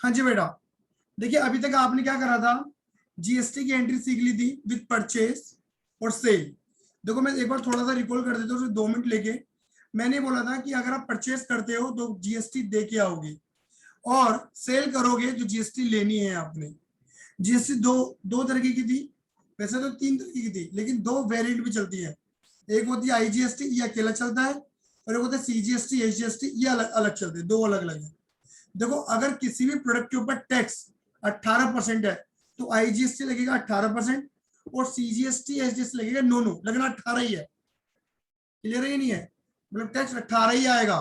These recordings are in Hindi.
हाँ जी बेटा, देखिए अभी तक आपने क्या करा था, जीएसटी की एंट्री सीख ली थी विद परचेज और सेल। देखो मैं एक बार थोड़ा सा रिकॉल कर देता हूँ, सिर्फ 2 मिनट लेके। मैंने बोला था कि अगर आप परचेज करते हो तो जीएसटी दे के आओगे, और सेल करोगे तो जीएसटी लेनी है आपने। जीएसटी दो दो तरीके की थी, वैसे तो 3 तरीके की थी, लेकिन 2 वेरिएंट भी चलती है। एक होती है आईजीएसटी, ये अकेला चलता है, और एक होता है सीजीएसटी एचजीएसटी, ये अलग अलग चलते हैं, 2 अलग अलग है। देखो अगर किसी भी प्रोडक्ट के ऊपर टैक्स 18% है तो आईजीएसटी लगेगा 18%, और सीजीएसटी एचजीएसटी लगेगा 9 लगना 18 ही है। क्लियर है? ये नहीं है, मतलब टैक्स 18 ही आएगा,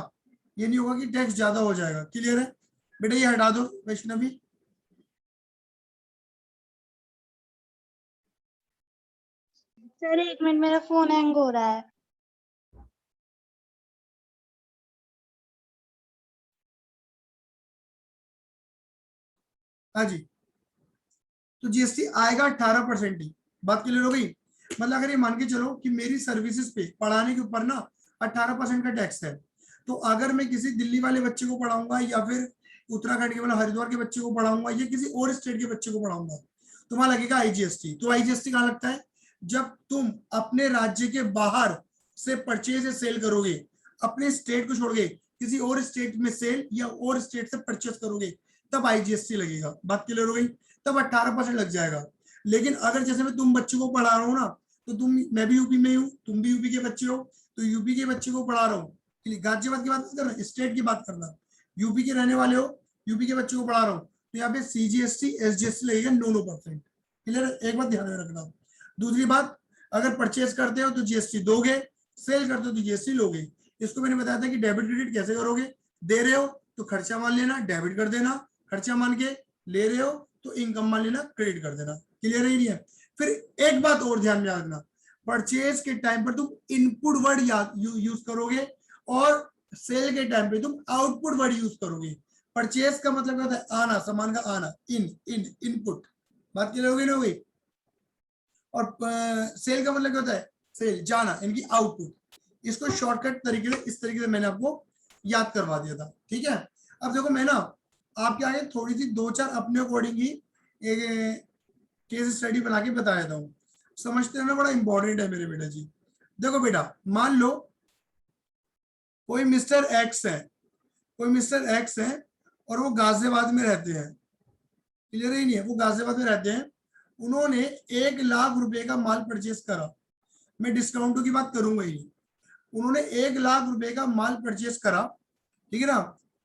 ये नहीं होगा कि टैक्स ज्यादा हो जाएगा। क्लियर है बेटा? ये हटा दो वैष्णवी। सर 1 मिनट, मेरा फोन हैंग हो रहा है। हाँ जी, तो जीएसटी आएगा 18% ही। बात क्लियर हो गई? मतलब अगर ये मान के चलो कि मेरी सर्विसेज पे पढ़ाने के ऊपर ना 18% का टैक्स है, तो अगर मैं किसी दिल्ली वाले बच्चे को पढ़ाऊंगा, या फिर उत्तराखंड के मतलब हरिद्वार के बच्चे को पढ़ाऊंगा, या किसी और स्टेट के बच्चे को पढ़ाऊंगा, तो वहां लगेगा आईजीएसटी। तो आईजीएसटी कहाँ लगता है? जब तुम अपने राज्य के बाहर से परचेज या सेल करोगे, अपने स्टेट को छोड़ के किसी और स्टेट में सेल या और स्टेट से परचेज करोगे, तब आईजीएसटी लगेगा। बात क्लियर हो गई? तब 18% लग जाएगा। लेकिन अगर जैसे मैं तुम बच्चों को पढ़ा रहा हूँ ना, तो मैं भी यूपी में हूँ, तुम भी यूपी के बच्चे हो, तो यूपी के बच्चे को पढ़ा रहा हूँ, गाजियाबाद की बात नहीं करना, स्टेट की बात करना, यूपी के रहने वाले हो, यूपी के बच्चे को पढ़ा रहा हूँ, तो यहाँ पे सीजीएसटी एसजीएसटी लगेगा 9%। क्लियर? एक बात ध्यान में रखना। दूसरी बात, अगर परचेज करते हो तो जीएसटी दोगे, सेल करते हो तो जीएसटी लोगे। इसको मैंने बताया था कि डेबिट क्रेडिट कैसे करोगे। दे रहे हो तो खर्चा मान लेना, डेबिट कर देना, खर्चा मान के ले रहे हो तो इनकम मान लेना, क्रेडिट कर देना। क्लियर है? नहीं है? फिर एक बात और ध्यान में रखना, परचेज के टाइम पर तुम इनपुट वर्ड यूज करोगे, और सेल के टाइम पे तुम आउटपुट वर्ड यूज करोगे। परचेज का मतलब क्या होता है? आना, सामान का आना, इनपुट। बात क्लियर हो गई ना? हो गई? और सेल का मतलब क्या होता है? सेल, जाना, इनकी आउटपुट। इसको शॉर्टकट तरीके से इस तरीके से मैंने आपको याद करवा दिया था। ठीक है? अब देखो मैं ना आपके आगे थोड़ी सी 2-4 अपने अकॉर्डिंग ही एक केस स्टडी बना के बता देता हूँ, समझते रहना, बड़ा इंपॉर्टेंट है मेरे बेटा जी। देखो बेटा, मान लो कोई मिस्टर एक्स है, कोई मिस्टर एक्स है, और वो गाजियाबाद में रहते हैं। क्लियर ही नहीं है? वो गाजियाबाद में रहते हैं, उन्होंने 1 लाख रुपए का माल परचेज करा। मैं डिस्काउंटों की बात करूंगा ही नहीं। उन्होंने 1 लाख रुपए का माल परचेज करा, ठीक है ना,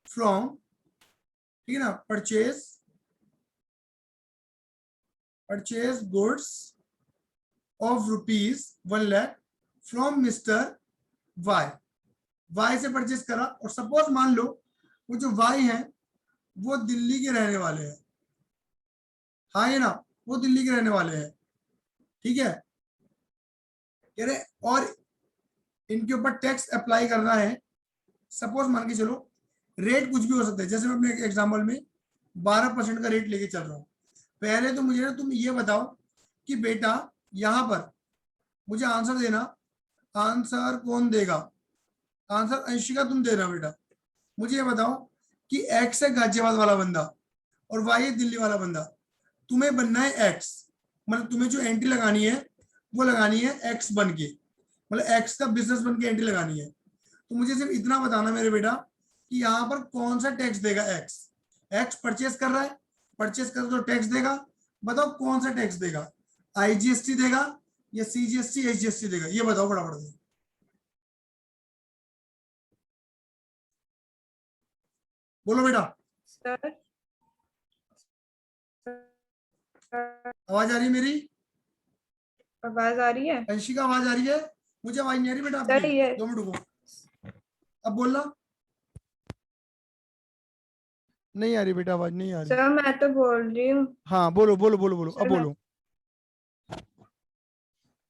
फ्रॉम, ठीक है ना, purchase goods of ₹1 lakh from mister Y. Y से परचेज करा, और सपोज मान लो वो जो वाई है वो दिल्ली के रहने वाले हैं। हाँ ये ना, वो दिल्ली के रहने वाले हैं। ठीक है? कह रहे और इनके ऊपर टैक्स अप्लाई करना है। सपोज मान के चलो, रेट कुछ भी हो सकता है, जैसे मैं अपने एग्जाम्पल में 12% का रेट लेके चल रहा हूँ। पहले तो मुझे ना तुम ये बताओ कि बेटा यहाँ पर मुझे आंसर देना। आंसर कौन देगा? आंसर अंशिका तुम दे रहे हो बेटा। मुझे ये बताओ कि एक्स है गाजियाबाद वाला बंदा, और वाई है दिल्ली वाला बंदा। तुम्हें बनना है एक्स, मतलब तुम्हें जो एंट्री लगानी है वो लगानी है एक्स बन के, मतलब एक्स का बिजनेस बन के एंट्री लगानी है। तो मुझे सिर्फ इतना बताना मेरे बेटा कि यहाँ पर कौन सा टैक्स देगा एक्स। एक्स परचेज कर रहा है, परचेज कर तो टैक्स देगा। बताओ कौन सा टैक्स देगा? आईजीएसटी देगा या सीजीएसटी एचजीएसटी देगा? ये बताओ फटाफट से। बोलो बेटा। सर आवाज आ रही है मेरी? आवाज आ रही है? अंशिका आवाज आ रही है? मुझे आवाज नहीं आ रही बेटा आपकी। सर ये 2 मिनट रुको, अब बोलना। नहीं आ रही बेटा, आवाज नहीं आ रही। सर मैं तो बोल रही हूँ। हाँ बोलो बोलो बोलो बोलो, अब सर मैं बोलो।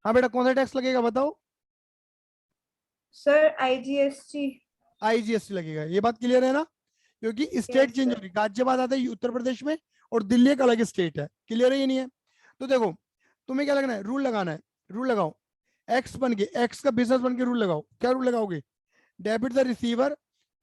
हाँ बेटा, कौन सा टैक्स लगेगा बताओ? Sir IGST. आईजीएसटी लगेगा, ये बात क्लियर है ना? क्योंकि स्टेट यस चेंज हो सर। रही, गाजियाबाद आता है उत्तर प्रदेश में, और दिल्ली एक अलग स्टेट है। क्लियर है? ये नहीं है? तो देखो, तुम्हें क्या लगना है? रूल लगाना है। रूल लगाओ, एक्स बन के, एक्स का बिजनेस बन के रूल लगाओ। क्या रूल लगाओगे? Debit the receiver,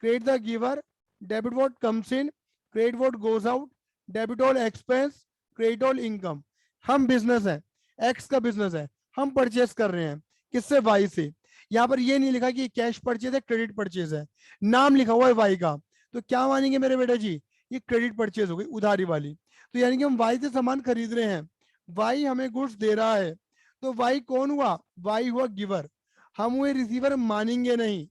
credit the giver, debit what comes in, credit what goes out, debit all expense, credit all income. हम बिजनेस है, एक्स का बिजनेस है, हम परचेस कर रहे हैं किससे, वाई से। यहाँ पर ये नहीं लिखा कि कैश परचेज है, क्रेडिट परचेज है, नाम लिखा हुआ है वाई का, तो क्या मानेंगे मेरे बेटा जी, ये क्रेडिट परचेज हो गई, उधारी वाली। तो यानी कि हम वाई से सामान खरीद रहे हैं, वाई हमें गुड्स दे रहा है, तो वाई कौन हुआ, वाई हुआ गिवर, हम हुए रिसीवर, मानेंगे नहीं,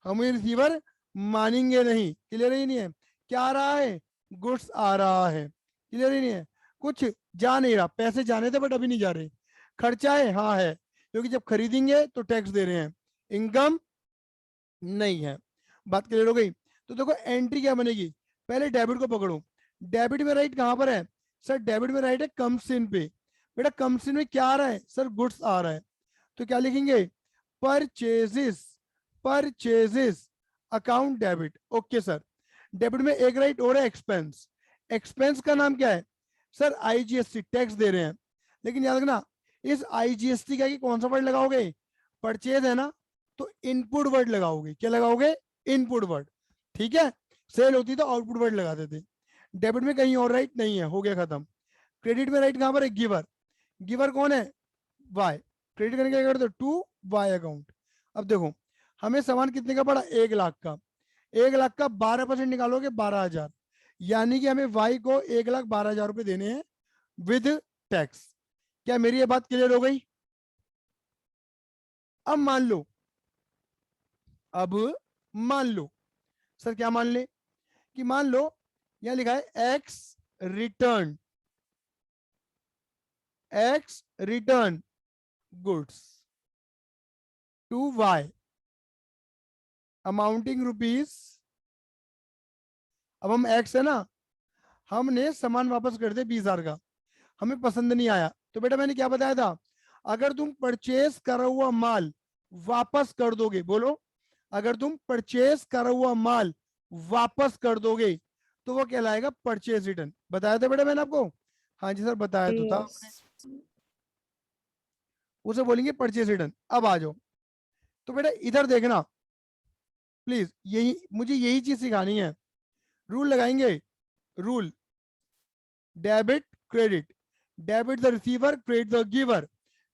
हम हुए रिसीवर, मानेंगे नहीं। क्लियर ही नहीं है, क्या आ रहा है, गुड्स आ रहा है, क्लियर ही नहीं है, कुछ जा नहीं रहा, पैसे जाने थे बट अभी नहीं जा रहे, खर्चा है, हाँ है, क्योंकि जब खरीदेंगे तो टैक्स दे रहे हैं, इनकम नहीं है। बात क्लियर हो गई। तो देखो एंट्री क्या बनेगी, पहले डेबिट को पकड़ो, डेबिट में राइट कहां पर है सर, डेबिट में राइट है कम्स इन पे, बेटा कम्स इन में क्या आ रहा है सर, गुड्स आ रहा है, तो क्या लिखेंगे, purchases, purchases account debit, okay sir. Debit में एक राइट और है एक्सपेंस, एक्सपेंस का नाम क्या है सर, आईजीएसटी, टैक्स दे रहे हैं, लेकिन याद रखना इस आईजीएसटी का कौन सा वर्ड लगाओगे, परचेज है ना, तो इनपुट वर्ड लगाओगे, क्या लगाओगे, इनपुट वर्ड, ठीक है। सेल होती तो आउटपुट वर्ड लगाते थे। डेबिट में कहीं और राइट नहीं है, हो गया खत्म। क्रेडिट में राइट कहां पर है, गिवर, गिवर कौन है, वाई, क्रेडिट करने के क्या करते हो, टू वाई अकाउंट। अब देखो हमें सामान कितने का पड़ा, 1 लाख का, 1 लाख का 12% निकालोगे 12,000, यानी कि हमें वाई को 1,12,000 रुपए देने हैं विद टैक्स। क्या मेरी ये बात क्लियर हो गई। अब मान लो, अब मान लो सर, क्या मान ले, कि मान लो यहां लिखा है X return, X return goods to Y amounting rupees. अब हम एक्स है ना, हमने सामान वापस कर दिया 20,000 का, हमें पसंद नहीं आया, तो बेटा मैंने क्या बताया था, अगर तुम परचेस करा हुआ माल वापस कर दोगे, बोलो, अगर तुम परचेस करा हुआ माल वापस कर दोगे तो वो कहलाएगा परचेज रिटर्न। बताया था बेटा मैंने आपको, हाँ जी सर बताया तो था, Yes. उसे बोलेंगे परचेज रिटर्न। अब आ जाओ, तो बेटा इधर देखना प्लीज, यही मुझे यही चीज सिखानी है। रूल लगाएंगे, rule, debit credit, debit the receiver, credit the giver,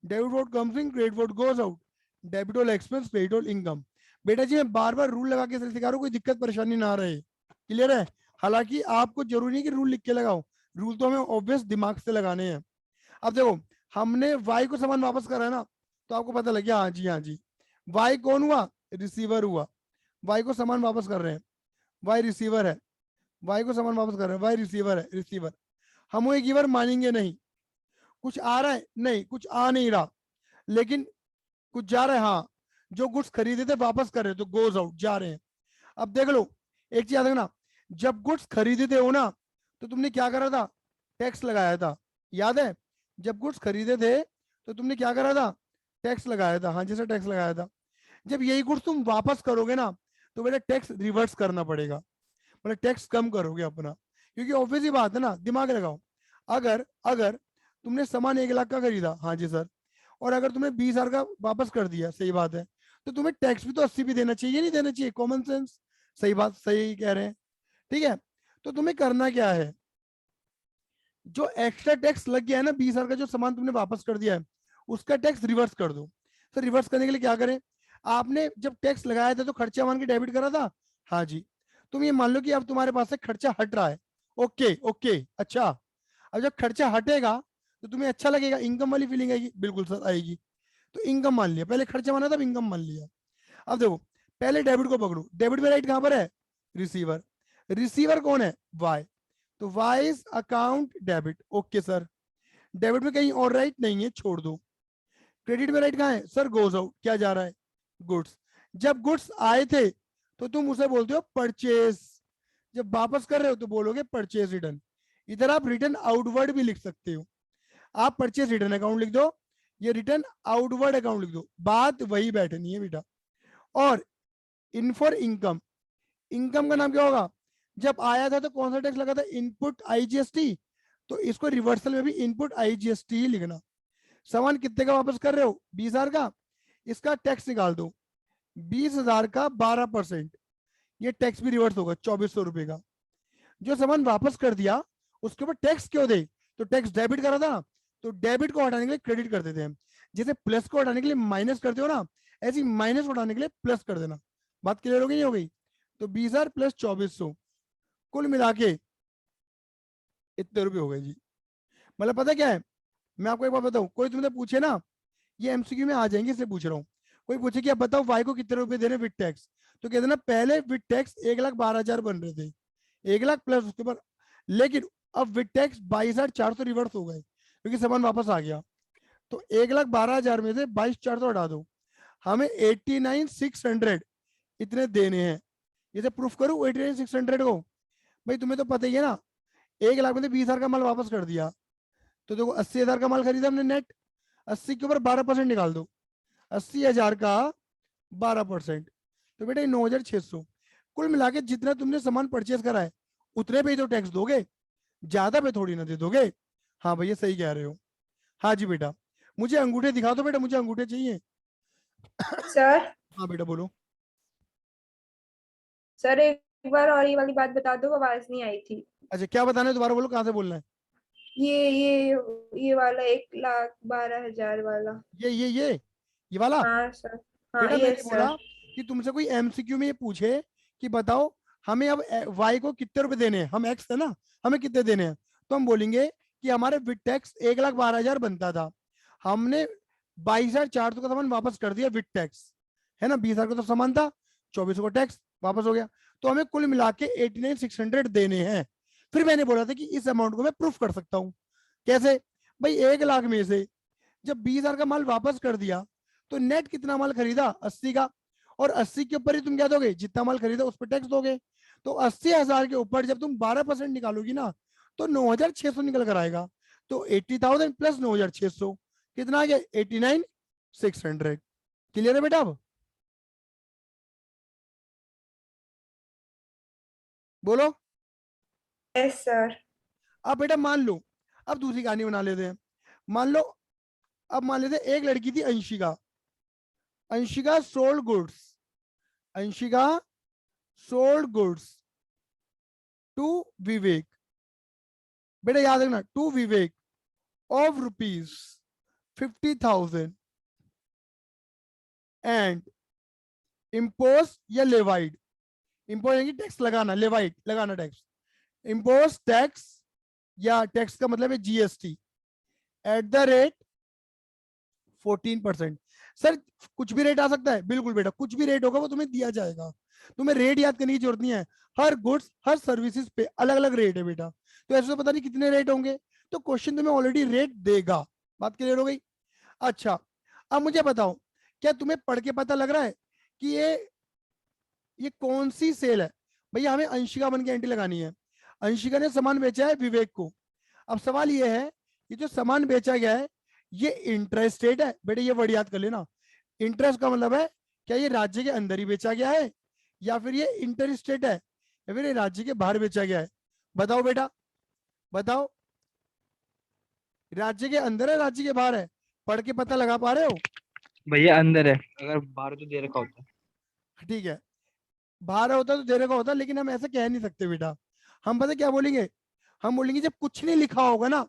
debit what comes in, credit what goes out, debit all expense, credit all income. बेटा जी मैं बार बार रूल लगा के सिखा रहा हूँ, कोई दिक्कत परेशानी ना रहे, क्लियर है। हालांकि आपको जरूरी नहीं कि रूल लिख के लगाओ, रूल तो हमें ऑब्वियस दिमाग से लगाने हैं। अब देखो हमने वाई को सामान वापस करा है ना, तो आपको पता लग गया, हाँ जी हाँ जी, वाई कौन हुआ, रिसीवर हुआ, वाई को सामान वापस कर रहे हैं, वाई रिसीवर है, वाई को सामान वापस कर रहे हैं, वाई रिसीवर है, रिसीवर। हम वो गिवर मानेंगे नहीं, कुछ आ रहा है नहीं, कुछ आ नहीं रहा, लेकिन कुछ जा रहा है, हाँ, जो गुड्स खरीदे थे वापस कर रहे, तो गोज आउट, जा रहे हैं। अब देख लो एक चीज याद रखना, जब गुड्स खरीदे थे हो ना, तो तुमने क्या करा था, टैक्स लगाया था, याद है, जब गुड्स खरीदे थे तो तुमने क्या करा था, टैक्स लगाया था, हाँ जैसे टैक्स लगाया था। जब यही गुड्स तुम वापस करोगे ना, तो बेटा टैक्स रिवर्स करना पड़ेगा, मतलब टैक्स कम करोगे अपना, क्योंकि ऑब्वियस ही बात है ना, दिमाग लगाओ, अगर अगर तुमने सामान 1 लाख का खरीदा, हाँ जी सर, और अगर तुमने 20,000 का वापस कर दिया, सही बात है, तो तुम्हें टैक्स भी तो 80 भी देना चाहिए, नहीं देना चाहिए, कॉमन सेंस, सही बात, सही कह रहे हैं, ठीक है। तो तुम्हें करना क्या है, जो एक्स्ट्रा टैक्स लग गया है ना 20,000 का, जो सामान तुमने वापस कर दिया है, उसका टैक्स रिवर्स कर दो। सर रिवर्स करने के लिए क्या करें, आपने जब टैक्स लगाया था तो खर्चा मान के डेबिट करा था, हाँ जी, तुम ये मान लो कि अब तुम्हारे पास से खर्चा हट रहा है, ओके ओके, अच्छा, अब जब खर्चा हटेगा तो तुम्हें अच्छा लगेगा, इनकम वाली फीलिंग आएगी, बिल्कुल सर आएगी, तो इनकम मान लिया, पहले खर्चा माना था, अब इनकम मान लिया। अब देखो पहले डेबिट को पकड़ो, डेबिट में राइट कहां पर है, रिसीवर, रिसीवर कौन है, वाई, तो wise account debit, okay sir. Debit में कहीं और राइट नहीं है, छोड़ दो। क्रेडिट में राइट कहां है सर, गोज आउट, क्या जा रहा है, गुड्स। जब गुड्स आए थे तो तुम उसे बोलते हो परचेज, जब वापस कर रहे हो तो बोलोगे परचेज रिटर्न। इधर आप रिटर्न आउटवर्ड भी लिख सकते हो, आप परचेज रिटर्न अकाउंट लिख दो, ये रिटर्न आउटवर्ड अकाउंट लिख दो, बात वही बैठनी है बेटा। और इन फॉर इनकम, इनकम का नाम क्या होगा, जब आया था तो कौन सा टैक्स लगा था, इनपुट आईजीएसटी, तो इसको रिवर्सल में भी इनपुट आईजीएसटी ही लिखना। सामान कितने का वापस कर रहे हो, 20,000 का, इसका टैक्स निकाल दो, 20,000 का 12%, ये टैक्स भी रिवर्स होगा 2,400 रुपए का। जो सामान वापस कर दिया उसके ऊपर टैक्स क्यों दे, तो टैक्स डेबिट करा था, तो डेबिट को हटाने के लिए क्रेडिट कर देते हैं। जैसे प्लस को हटाने के लिए माइनस करते हो ना, ऐसे ही माइनस को हटाने के लिए प्लस कर देना। बात क्लियर हो गई नहीं हो गई? तो 20,000 प्लस 2400 कुल मिला के इतने रुपए हो गए जी। मतलब पता क्या है, मैं आपको एक बात बताऊं, कोई तुमसे पूछे ना, ये एमसीक्यू में आ जाएंगे इसलिए पूछ रहा हूँ। कोई पूछे कि आप बताओ वाई को कितने रुपए दे रहे विद टैक्स, तो कहते ना पहले विद टैक्स 1,12,000 बन रहे थे, 1,00,000 प्लस उसके ऊपर, लेकिन अब विद टैक्स 22,400 रिवर्स हो गए क्योंकि सामान वापस आ गया। तो 1,12,000 में से 22,400 हटा दो, हमें 89,600 इतने देने हैं। जैसे प्रूफ करूं 89,600 को, भाई तुम्हें तो पता ही है ना, 1,00,000 में से 20,000 का माल वापस कर दिया, तो देखो 80,000 का माल खरीदा हमने नेट, 80 के ऊपर 12% निकाल दो, 80,000 का 12%, तो बेटा 9,600। कुल मिला के जितना तुमने सामान परचेज करा है उतने पे ही तो टैक्स दोगे, ज्यादा पे थोड़ी ना दे दोगे। हाँ भैया सही कह रहे हो। हाँ जी बेटा, मुझे अंगूठे दिखा दो बेटा, मुझे अंगूठे चाहिए। सर हाँ बेटा बोलो। सर एक बार और ये वाली बात बता दो, आवाज नहीं आई थी। अच्छा क्या बताना है, दोबारा बोलो, कहाँ से बोलना है? ये वाला 1,12,000 वाला। ये वाला। हाँ सर। हाँ बेटा मैंने यस बोला सर। कि तुमसे कोई एमसीक्यू में ये पूछे कि बताओ हमें अब वाई को कितने रुपए देने हैं, हम एक्स है ना, हमें कितने देने हैं, तो हम बोलेंगे कि हमारे विद टैक्स 1,12,000 बनता था, हमने 22,400 का सामान वापस कर दिया विद टैक्स, है ना, 20,000 का तो सामान था, 24 को टैक्स वापस हो गया, तो हमें कुल मिला के 89,600 देने हैं। फिर मैंने बोला था कि इस अमाउंट को मैं प्रूफ कर सकता हूँ। कैसे? भाई 1,00,000 में से जब 20,000 का माल वापस कर दिया तो नेट कितना माल खरीदा, 80 का, और 80 के ऊपर ही तुम क्या दोगे, जितना माल खरीदा उस पर टैक्स दोगे। तो 80,000 के ऊपर जब तुम 12% निकालोगी ना, तो 9,600 निकल कर आएगा। तो 80,000 प्लस 9,600 कितना आ गया, 89,600। क्लियर है बेटा? अब बोलो। Yes sir. अब बेटा मान लो, अब दूसरी कहानी बना लेते हैं। मान लो, अब मान लेते हैं एक लड़की थी Anshika, Anshika sold goods, Anshika sold goods to विवेक, बेटा याद रखना, to Vivek of ₹50,000 and impose या लेवाइड, इम्पोज यानी टैक्स लगाना, लेवाइड लगाना टैक्स, इम्पोज टैक्स या टैक्स का मतलब है GST at the rate 14%। Sir कुछ भी रेट आ सकता है, बिल्कुल बेटा, कुछ भी रेट होगा वो तुम्हें दिया जाएगा, तुम्हें रेट याद करने की जरूरत नहीं है। हर गुड्स हर सर्विसेज पे अलग अलग रेट है बेटा, तो ऐसे तो पता नहीं कितने रेट होंगे, तो क्वेश्चन तुम्हें ऑलरेडी रेट देगा। बात क्लियर हो गई? अच्छा अब मुझे बताओ, क्या तुम्हें पढ़ के पता लग रहा है कि ये कौन सी सेल है? भैया हमें अंशिका बन के एंट्री लगानी है, अंशिका ने सामान बेचा है विवेक को। अब सवाल ये है, ये जो सामान बेचा गया है ये इंटरेस्ट रेट है, बेटे ये वर्ड याद कर लेना। इंटरेस्ट का मतलब है क्या ये राज्य के अंदर ही बेचा गया है, या फिर ये इंटर स्टेट है, या फिर ये राज्य के बाहर बेचा गया है? बताओ बेटा, बताओ, राज्य के अंदर है राज्य के बाहर है, पढ़ के पता लगा पा रहे हो? भैया अंदर है, अगर बाहर तो दे रखा होता। ठीक है, बाहर होता तो दे रखा होता, लेकिन हम ऐसे कह नहीं सकते बेटा। हम पता क्या बोलेंगे, हम बोलेंगे जब कुछ नहीं लिखा होगा ना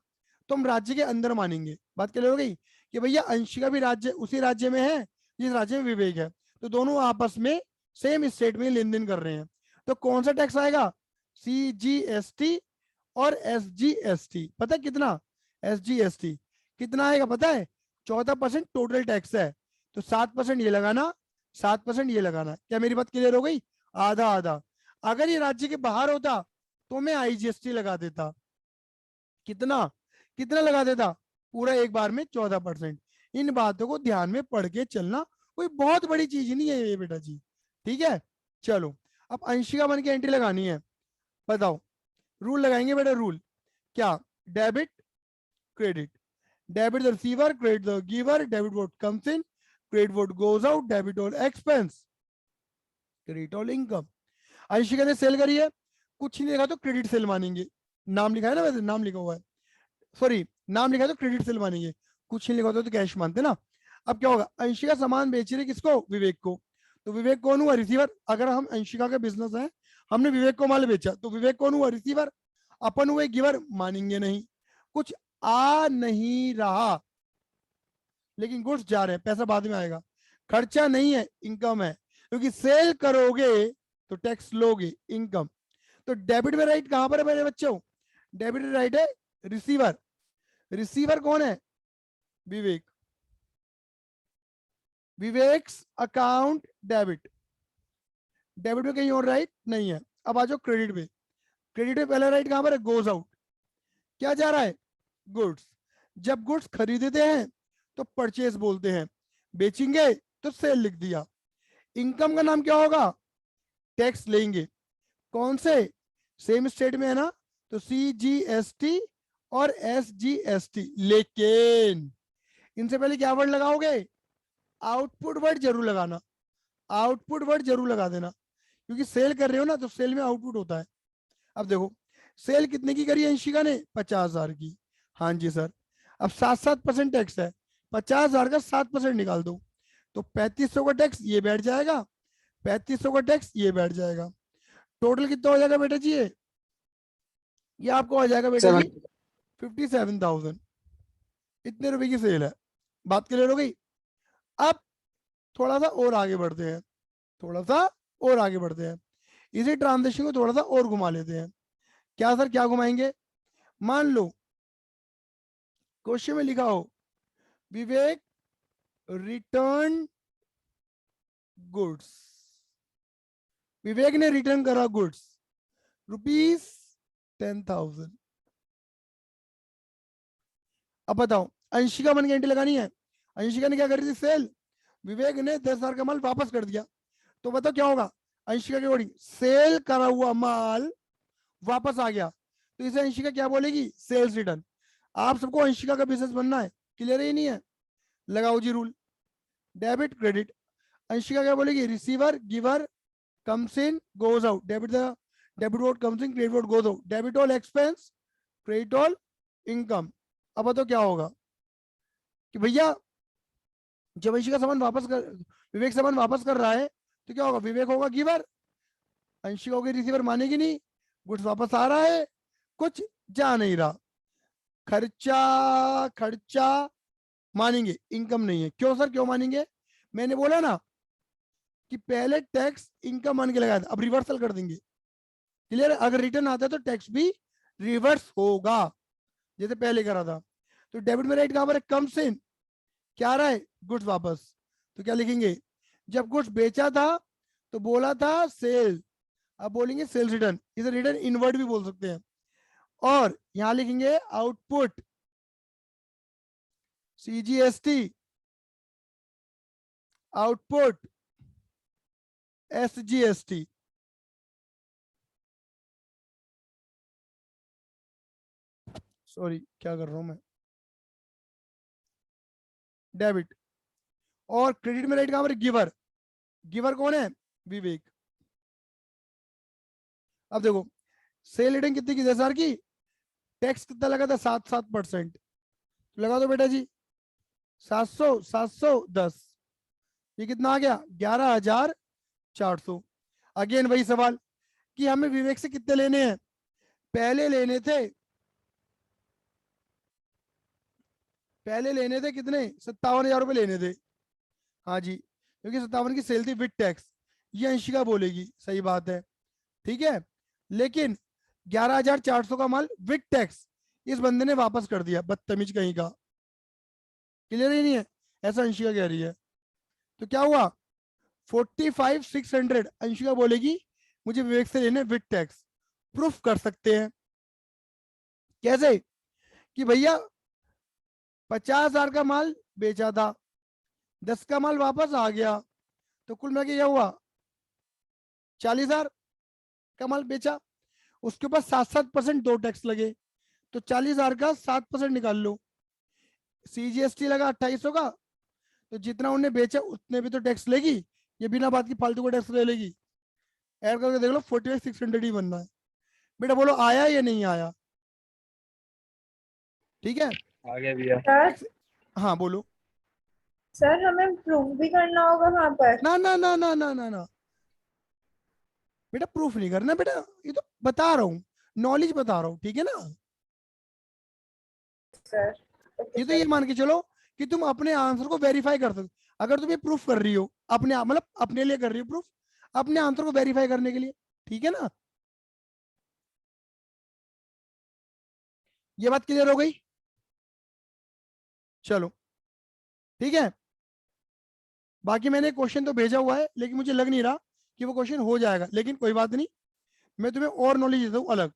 तो हम राज्य के अंदर मानेंगे। बात क्लियर हो गई कि भैया अंशिका भी राज्य उसी राज्य में है जिस राज्य में विवेक है, तो दोनों आपस में सेम स्टेट में लेन देन कर रहे हैं, तो कौन सा टैक्स आएगा, CGST और SGST। पता है कितना SGST कितना आएगा पता है? 14% टोटल टैक्स है, तो 7% ये लगाना, 7% ये लगाना। क्या मेरी बात क्लियर हो गई? आधा आधा। अगर ये राज्य के बाहर होता तो मैं IGST लगा देता, कितना कितना लगा देता, पूरा एक बार में 14%। इन बातों को ध्यान में पढ़ के चलना, कोई बहुत बड़ी चीज नहीं है ये बेटा जी, ठीक है? चलो अब अंशिका बन के एंट्री लगानी है, बताओ रूल लगाएंगे बेटा, रूल क्या, debit credit, debit the receiver, credit the giver, debit what comes in, credit what goes out, debit all expense, credit all income. Anshika ने सेल करी है, कुछ नहीं लिखा तो क्रेडिट सेल मानेंगे, नाम लिखा है ना, वैसे नाम लिखा हुआ है, सॉरी नाम लिखा है तो क्रेडिट सेल मानेंगे, कुछ नहीं लिखा होता तो कैश मानते ना। अब क्या होगा, अंशिका सामान बेच रही है किसको, विवेक को, तो विवेक कौन हुआ, रिसीवर। अगर हम अंशिका का बिजनेस है, हमने विवेक को माल बेचा, तो विवेक कौन हुआ? रिसीवर। अपन हुए गिवर, मानेंगे नहीं। कुछ आ नहीं रहा, लेकिन गुड्स जा रहे हैं, पैसा बाद में आएगा। खर्चा नहीं है, इनकम है, क्योंकि सेल करोगे तो टैक्स लोगे, इनकम। तो डेबिट में राइट कहां पर है मेरे बच्चों? डेबिट में राइट है रिसीवर। रिसीवर कौन है? विवेक। Vivax account debit. डेबिट में कहीं और राइट नहीं है। अब आ जाओ क्रेडिट पे। क्रेडिट में पहला राइट कहां पर है? Goes out. क्या जा रहा है? गुड्स। जब गुड्स खरीदते हैं तो परचेज बोलते हैं, बेचेंगे तो सेल लिख दिया। इनकम का नाम क्या होगा? टैक्स लेंगे। कौन से? सेम स्टेट में है ना, तो CGST और SGST। लेकिन इनसे पहले क्या वर्ड लगाओगे? आउटपुट वर्ड जरूर लगाना। आउटपुट वर्ड जरूर लगा देना, क्योंकि सेल कर रहे हो ना, तो सेल में आउटपुट होता है। अब देखो, सेल कितने की करी है अंशिका ने? 50,000 की। हाँ जी सर। अब 7% टैक्स है, 50,000 का 7% निकाल दो, तो 3500 का टैक्स ये बैठ जाएगा, 3500 का टैक्स ये बैठ जाएगा। टोटल कितना हो जाएगा बेटा जी? ये आपको आ जाएगा बेटा जी 57,000। इतने रुपए की सेल है। बात क्लियर हो गई? अब थोड़ा सा और आगे बढ़ते हैं, थोड़ा सा और आगे बढ़ते हैं। इसी ट्रांजेक्शन को थोड़ा सा और घुमा लेते हैं। क्या सर, क्या घुमाएंगे? मान लो क्वेश्चन में लिखा हो विवेक रिटर्न गुड्स। विवेक ने रिटर्न करा गुड्स ₹10,000। अब बताओ, अंशिका मन की एंट्री लगानी है। अंशिका ने क्या करी थी? सेल। विवेक ने 10,000 का माल वापस कर दिया, तो बताओ क्या होगा? अंशिका के अकॉर्डिंग सेल करा हुआ माल वापस आ गया, तो इसे अंशिका क्या बोलेगी? Sales return. आप सबको अंशिका का बिजनेस बनना है, क्लियर है? नहीं है? लगाओ जी रूल। Debit credit. अंशिका क्या बोलेगी? Receiver giver comes in goes out. Debit vote comes in, credit vote goes out. Debit all expense, credit all income. अब तो क्या होगा कि भैया जब अंशिका सामान वापस कर, विवेक सामान वापस कर रहा है, तो क्या होगा? विवेक होगा गिवर, अंशिका होगी रिसीवर। मानेगी नहीं, गुड्स वापस आ रहा है, कुछ जा नहीं रहा। खर्चा खर्चा मानेंगे, इनकम नहीं है। क्यों सर, क्यों मानेंगे? मैंने बोला ना कि पहले टैक्स इनकम मान के लगाया था, अब रिवर्सल कर देंगे। क्लियर है? अगर रिटर्न आता है तो टैक्स भी रिवर्स होगा, जैसे पहले करा था। तो डेबिट में राइट कहां पर है? Comes in. क्या आ रहा है? गुड्स वापस। तो क्या लिखेंगे? जब गुड्स बेचा था तो बोला था सेल, अब बोलेंगे सेल्स रिटर्न। इसे रिटर्न इनवर्ड भी बोल सकते हैं। और यहां लिखेंगे output CGST, output SGST। Sorry, क्या कर रहा हूं मैं? डेबिट। और क्रेडिट में राइट कहां पर? गिवर। गिवर कौन है? विवेक। अब देखो, सेल रिटर्न कितनी की? 10,000 की। टैक्स कितना लगा था? 7% लगा दो बेटा जी। 700 710, ये कितना आ गया? 11,400। अगेन वही सवाल कि हमें विवेक से कितने लेने हैं? पहले लेने थे, पहले लेने थे कितने? 57,000 रुपए लेने थे। हाँ जी, क्योंकि 57 की सेल थी विद टैक्स। ये अंशिका बोलेगी, सही बात है, ठीक है। लेकिन 11,400 का माल विद टैक्स इस बंदे ने वापस कर दिया, बदतमीज कहीं का। क्लियर ही नहीं है? ऐसा अंशिका कह रही है। तो क्या हुआ? 45,600 अंशिका बोलेगी मुझे विवेक से लेने विद टैक्स। प्रूफ कर सकते हैं। कैसे? कि भैया 50,000 का माल बेचा था, 10 का माल वापस आ गया, तो कुल मिला के क्या हुआ? 40,000 का माल बेचा, उसके ऊपर 7% दो टैक्स लगे, तो 40,000 का 7% निकाल लो। CGST लगा 2800 का, तो जितना उन्हें बेचा उतने भी तो टैक्स लेगी, ये बिना बात की फालतू का टैक्स ले लेगी। ऐड करके देख लो, 45,600 ही बनना है। बेटा बोलो आया या नहीं आया? ठीक है। आ गया भैया। सर हाँ बोलो। सर हमें प्रूफ भी करना होगा वहां पर? ना ना ना ना ना ना ना, बेटा प्रूफ नहीं करना बेटा, ये तो बता रहा हूँ, नॉलेज बता रहा हूँ, ठीक है ना। सर ये तो ये मान के चलो कि तुम अपने आंसर को वेरीफाई कर सकते, अगर तुम ये प्रूफ कर रही हो अपने मतलब अपने लिए कर रही हो प्रूफ, अपने आंसर को वेरीफाई करने के लिए, ठीक है ना। ये बात क्लियर हो गई, चलो ठीक है। बाकी मैंने क्वेश्चन तो भेजा हुआ है, लेकिन मुझे लग नहीं रहा कि वो क्वेश्चन हो जाएगा, लेकिन कोई बात नहीं, मैं तुम्हें और नॉलेज देता हूँ अलग।